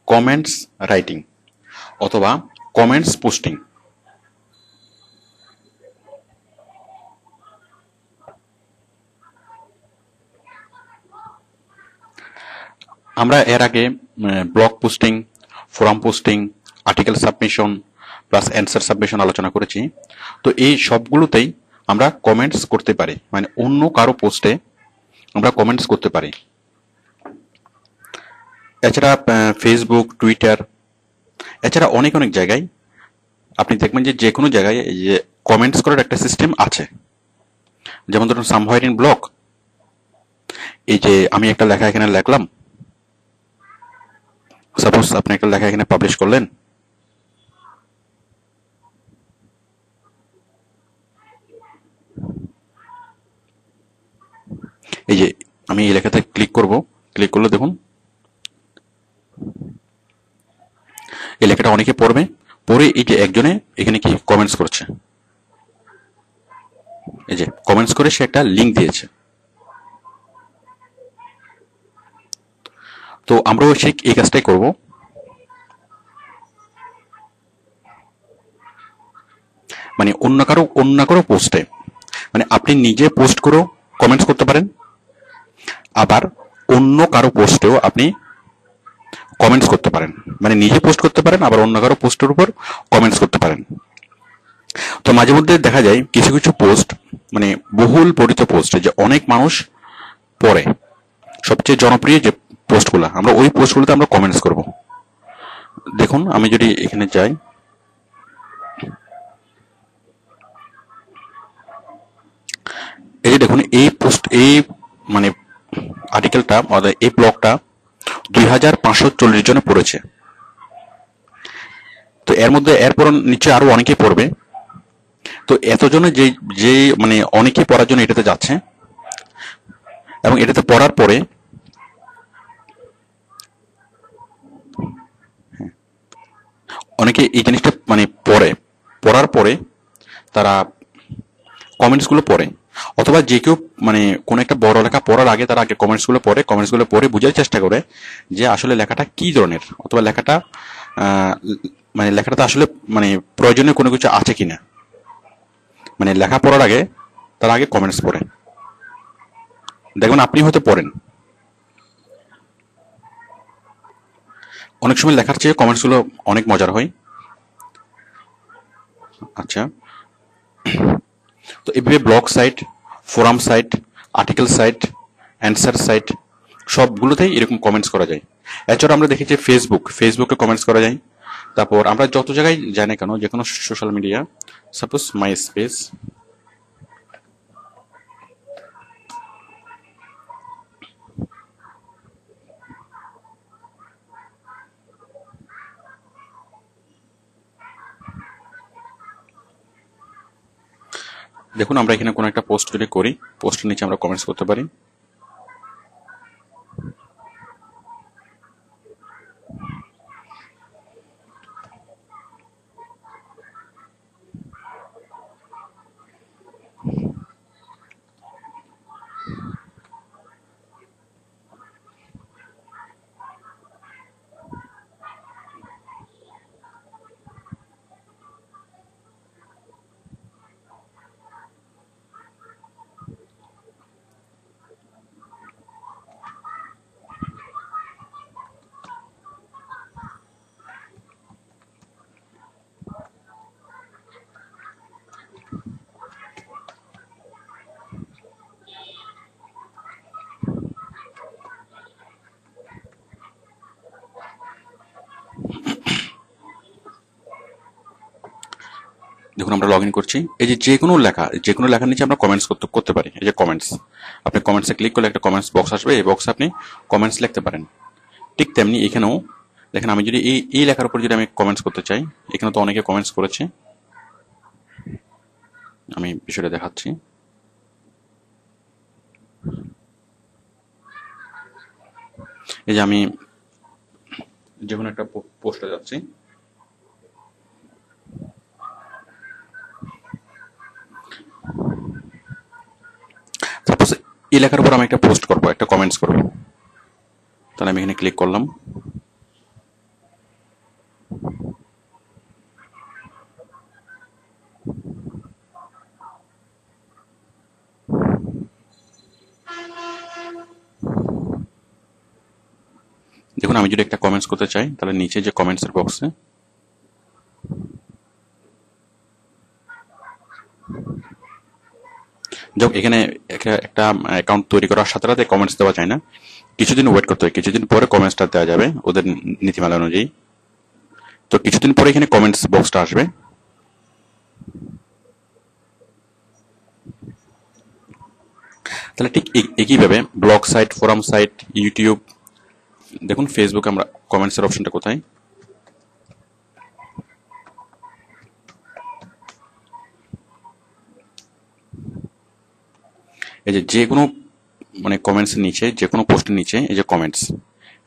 Comments writing অথবা comments posting. আমরা এর আগে blog posting, forum posting, article submission plus answer submission আলোচনা করেছি। তো এই সবগুলোতেই আমরা কমেন্টস করতে পারি, মানে অন্য কারো পোস্টে আমরা কমেন্টস করতে পারি। এছাড়া ফেসবুক, টুইটার, এছাড়া অনেক অনেক জায়গায় আপনি দেখবেন যে কোনো জায়গায় এই যে কমেন্টস করার একটা সিস্টেম আছে। যেমন ধরুন সামহার ইন ব্লগ, এই যে আমি একটা লেখা এখানে লিখলাম, সাপোজ আপনি একটা লেখা এখানে পাবলিশ করলেন, এই যে আমি এই লেখাতে ক্লিক করব, ক্লিক করলে দেখুন এই লেখাটা অনেকে পড়বে, পড়ে এই যে একজনে এখানে কি কমেন্টস করছে, এই যে কমেন্টস করে সে একটা লিংক দিয়েছে। তো আমরাও সেই এই কাজটাই করব। মানে অন্য কারো পোস্টে, মানে আপনি নিজে পোস্ট করেও কমেন্টস করতে পারেন, আবার অন্য কারো পোস্টেও আপনি কমেন্টস করতে পারেন। মানে নিজে পোস্ট করতে পারেন, আবার অন্য কারো পোস্টের উপর কমেন্টস করতে পারেন। তো মাঝে মধ্যে দেখা যায় কিছু কিছু পোস্ট, মানে বহুল পঠিত পোস্ট, যে অনেক মানুষ পড়ে, সবচেয়ে জনপ্রিয় যে পোস্টগুলো, আমরা ওই পোস্টগুলোতে আমরা কমেন্টস করব। দেখুন আমি যদি এখানে যাই, এই যে দেখুন এই পোস্ট, এই মানে আর্টিকেলটা, এই ব্লগটা 2540 জনে পড়েছে। তো এর মধ্যে এরপর নিচে আরো অনেকেই পড়বে। তো এতজনে যে যে মানে অনেকেই পড়ার জন্য এটাতে যাচ্ছে, এবং এটাতে পড়ার পরে অনেকে এই জিনিসটা মানে পড়ার পরে তারা কমেন্টস গুলো পড়ে, অথবা যে কেউ মানে কোন একটা বড় লেখা পড়ার আগে তারা আগে কমেন্টস গুলো পড়ে বোঝার চেষ্টা করে যে আসলে লেখাটা কি ধরনের, অথবা লেখাটা মানে লেখাটাতে আসলে মানে প্রয়োজনীয় কোনো কিছু আছে কিনা। মানে লেখা পড়ার আগে তারা আগে কমেন্টস পড়ে। দেখবেন আপনি হয়তো পড়েন, অনেক সময় লেখার চেয়ে কমেন্টস গুলো অনেক মজার হয়। আচ্ছা, তো এভাবে blog site, forum site, article site, answer site সবগুলোতেই এরকম কমেন্টস করা যায়। এছাড়া আমরা দেখি যে ফেসবুকে কমেন্টস করা যায়। তারপর আমরা যত জায়গায় যাই না কেন, যে কোনো সোশ্যাল মিডিয়া, সাপোজ মাই স্পেস, দেখুন আমরা এখানে কোনো একটা পোস্ট যদি করি, পোস্টের নিচে আমরা কমেন্টস করতে পারি। দেখুন আমরা লগ ইন করছি, এই যে যে কোনো লেখার নিচে আমরা কমেন্টস করতে পারি। এই যে কমেন্টস, আপনি কমেন্টসে ক্লিক করলে একটা কমেন্টস বক্স আসবে, এই বক্সে আপনি কমেন্টস লিখতে পারেন। ঠিক তেমনি এখানেও দেখেন, আমি যদি এই লেখার উপর যদি আমি কমেন্টস করতে চাই, এখানে তো অনেকে কমেন্টস করেছে, আমি বিষয়টা দেখাচ্ছি। এই যে আমি যে কোনো একটা পোস্টে যাচ্ছি, সাপোজ এই লেখার উপর আমি একটা পোস্ট করবো, একটা কমেন্টস করবো, তাহলে আমি এখানে ক্লিক করলাম। দেখুন আমি যদি একটা কমেন্টস করতে চাই তাহলে নিচে যে কমেন্টসের বক্সে যাক, এখানে একটা অ্যাকাউন্ট তৈরি করার সাথে সাথে কমেন্টস দেওয়া যায় না, কিছুদিন ওয়েট করতে হয়, কিছুদিন পরে কমেন্টসটা দেওয়া যাবে ওদের নীতিমালা অনুযায়ী। তো কিছুদিন পরে এখানে কমেন্টস বক্সটা আসবে। তাহলে ঠিক একইভাবে blog site, forum site, YouTube, দেখুন ফেসবুক আমরা কমেন্টসের অপশনটা কোথায়, এই যে কোনো মানে কমেন্টসের নিচে, যে কোনো পোস্টের নিচে এই যে কমেন্টস,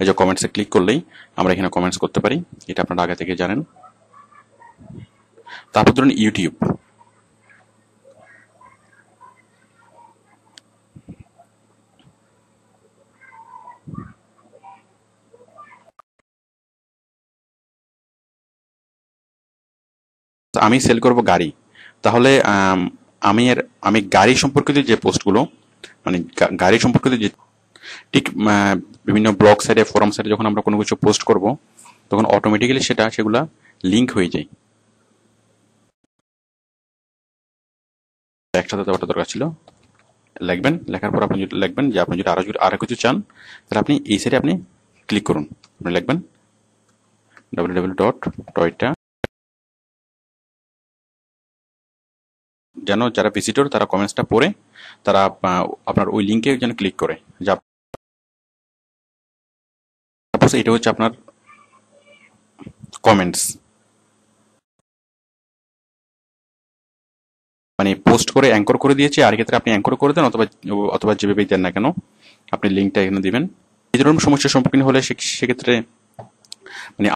এই যে কমেন্টসে ক্লিক করলেই আমরা এখানে কমেন্টস করতে পারি, এটা আপনারা আগে থেকে জানেন। তারপর ধরুন ইউটিউব, আমি সেল করব গাড়ি, তাহলে আমি গাড়ি সম্পর্কিত যে পোস্টগুলো, মানে গাড়ি সম্পর্কিত যে ঠিক বিভিন্ন ব্লগ সাইটে, ফোরাম সাইটে যখন আমরা কোনো কিছু পোস্ট করব তখন অটোমেটিক্যালি সেগুলা লিঙ্ক হয়ে যায়। একসাথে দেওয়াটা দরকার ছিল। লিখবেন, লেখার পর আপনি লিখবেন যে আপনি যদি আরো কিছু চান তাহলে আপনি এই সাইটে আপনি ক্লিক করুন, আপনি লিখবেন www.toyota, যেন যারা ভিজিটর তারা কমেন্টসটা পড়ে তারা আপনার ওই লিঙ্কে যেন ক্লিক করে। সাপোজ এটা হচ্ছে আপনার কমেন্টস, মানে পোস্ট করে অ্যাঙ্কর করে দিয়েছে, আর ক্ষেত্রে আপনি অ্যাঙ্কর করে দেন অথবা যেভাবেই দেন না কেন আপনি লিঙ্কটা এখানে দিবেন। এই ধরনের সমস্যার সম্মুখীন হলে সেক্ষেত্রে মানে